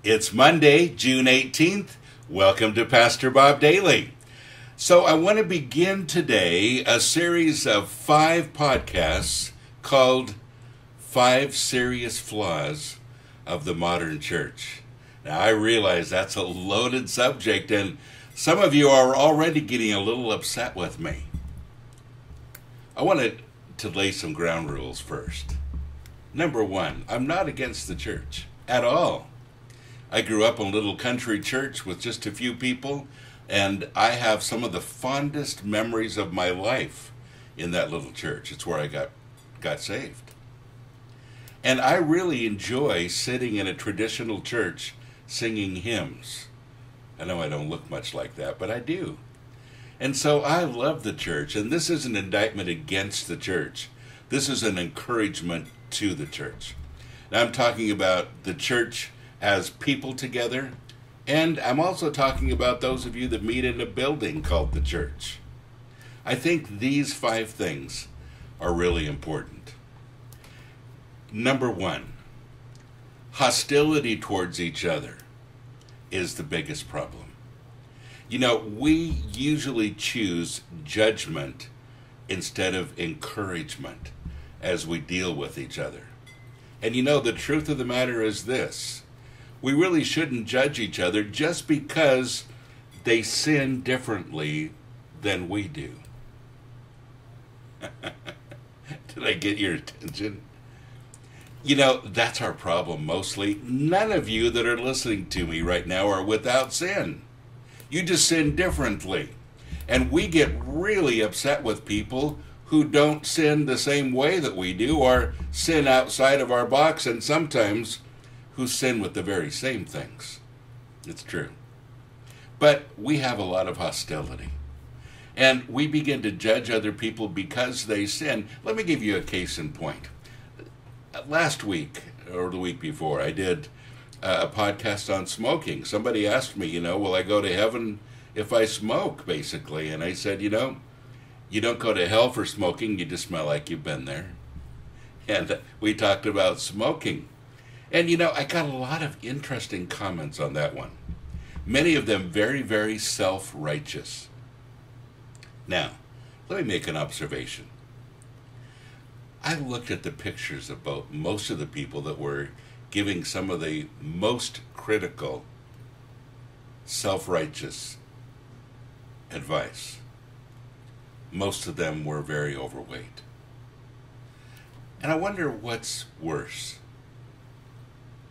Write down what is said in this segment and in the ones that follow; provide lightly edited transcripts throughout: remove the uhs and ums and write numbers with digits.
It's Monday, June 18th. Welcome to Pastor Bob Daily. So I want to begin today a series of 5 podcasts called 5 Serious Flaws of the Modern Church. Now I realize that's a loaded subject and some of you are already getting a little upset with me. I wanted to lay some ground rules first. Number 1, I'm not against the church at all. I grew up in a little country church with just a few people, and I have some of the fondest memories of my life in that little church. It's where I got saved. And I really enjoy sitting in a traditional church singing hymns. I know I don't look much like that, but I do. And so I love the church, and this is an indictment against the church. This is an encouragement to the church. Now I'm talking about the church as people together, and I'm also talking about those of you that meet in a building called the church. I think these 5 things are really important. Number 1, hostility towards each other is the biggest problem. You know, we usually choose judgment instead of encouragement as we deal with each other. And you know, the truth of the matter is this: we really shouldn't judge each other just because they sin differently than we do. Did I get your attention? You know, that's our problem mostly. None of you that are listening to me right now are without sin. You just sin differently. And we get really upset with people who don't sin the same way that we do, or sin outside of our box, and sometimes who sin with the very same things. It's true. But we have a lot of hostility. And we begin to judge other people because they sin. Let me give you a case in point. Last week, or the week before, I did a podcast on smoking. Somebody asked me, will I go to heaven if I smoke, basically? And I said, you don't go to hell for smoking, you just smell like you've been there. And we talked about smoking. And I got a lot of interesting comments on that one. Many of them very, very self-righteous. Now, let me make an observation. I looked at the pictures of most of the people that were giving some of the most critical, self-righteous advice. Most of them were very overweight. And I wonder what's worse.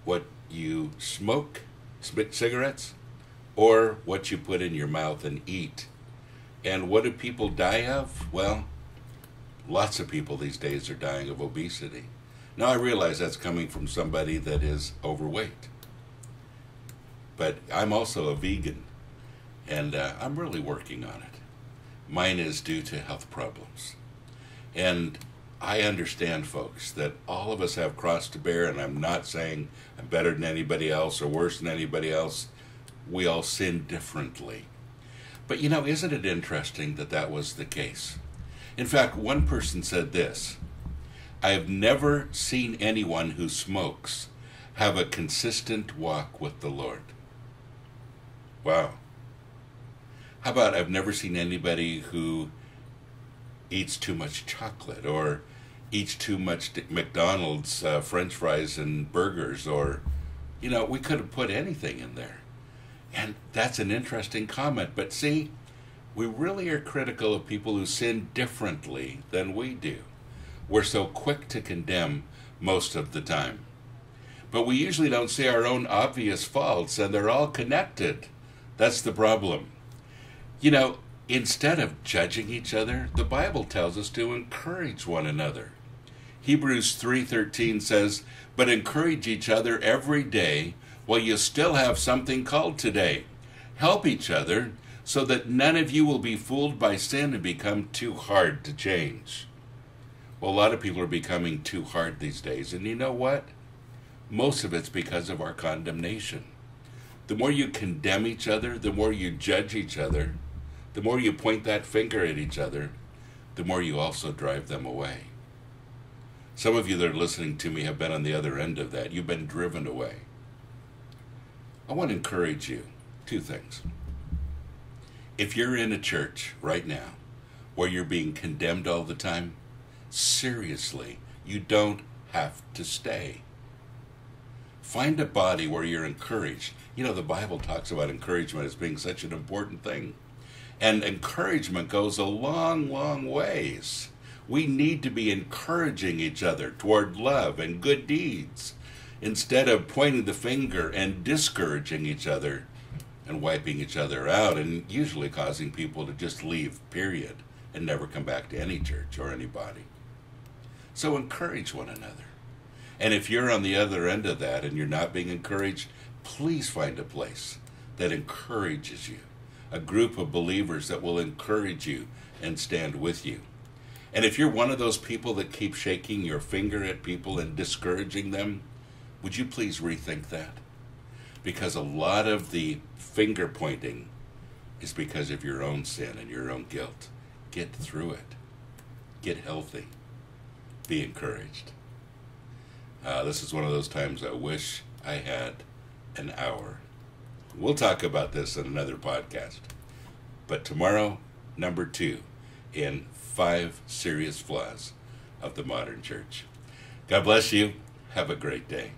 What you smoke, cigarettes, or what you put in your mouth and eat. And what do people die of? Well, lots of people these days are dying of obesity. Now I realize that's coming from somebody that is overweight. But I'm also a vegan, and I'm really working on it. Mine is due to health problems. And I understand, folks, that all of us have cross to bear, and I'm not saying I'm better than anybody else or worse than anybody else. We all sin differently. But isn't it interesting that that was the case? In fact, one person said this: I have never seen anyone who smokes have a consistent walk with the Lord. Wow. How about I've never seen anybody who eats too much chocolate or eats too much McDonald's French fries and burgers, or, we could have put anything in there. And that's an interesting comment. But see, we really are critical of people who sin differently than we do. We're so quick to condemn most of the time. But we usually don't see our own obvious faults, and they're all connected. That's the problem. Instead of judging each other, the Bible tells us to encourage one another. Hebrews 3:13 says, but encourage each other every day while you still have something called today. Help each other so that none of you will be fooled by sin and become too hard to change. Well, a lot of people are becoming too hard these days, and you know what? Most of it's because of our condemnation. The more you condemn each other, the more you judge each other, the more you point that finger at each other, the more you also drive them away. Some of you that are listening to me have been on the other end of that. You've been driven away. I want to encourage you. Two things. If you're in a church right now where you're being condemned all the time, seriously, you don't have to stay. Find a body where you're encouraged. You know, the Bible talks about encouragement as being such an important thing. And encouragement goes a long, long ways. We need to be encouraging each other toward love and good deeds instead of pointing the finger and discouraging each other and wiping each other out and usually causing people to just leave, period, and never come back to any church or anybody. So encourage one another. And if you're on the other end of that and you're not being encouraged, please find a place that encourages you, a group of believers that will encourage you and stand with you. And if you're one of those people that keep shaking your finger at people and discouraging them, would you please rethink that? Because a lot of the finger pointing is because of your own sin and your own guilt. Get through it. Get healthy. Be encouraged. This is one of those times I wish I had an hour. We'll talk about this in another podcast. But tomorrow, number 2 in 5 serious flaws of the modern church. God bless you. Have a great day.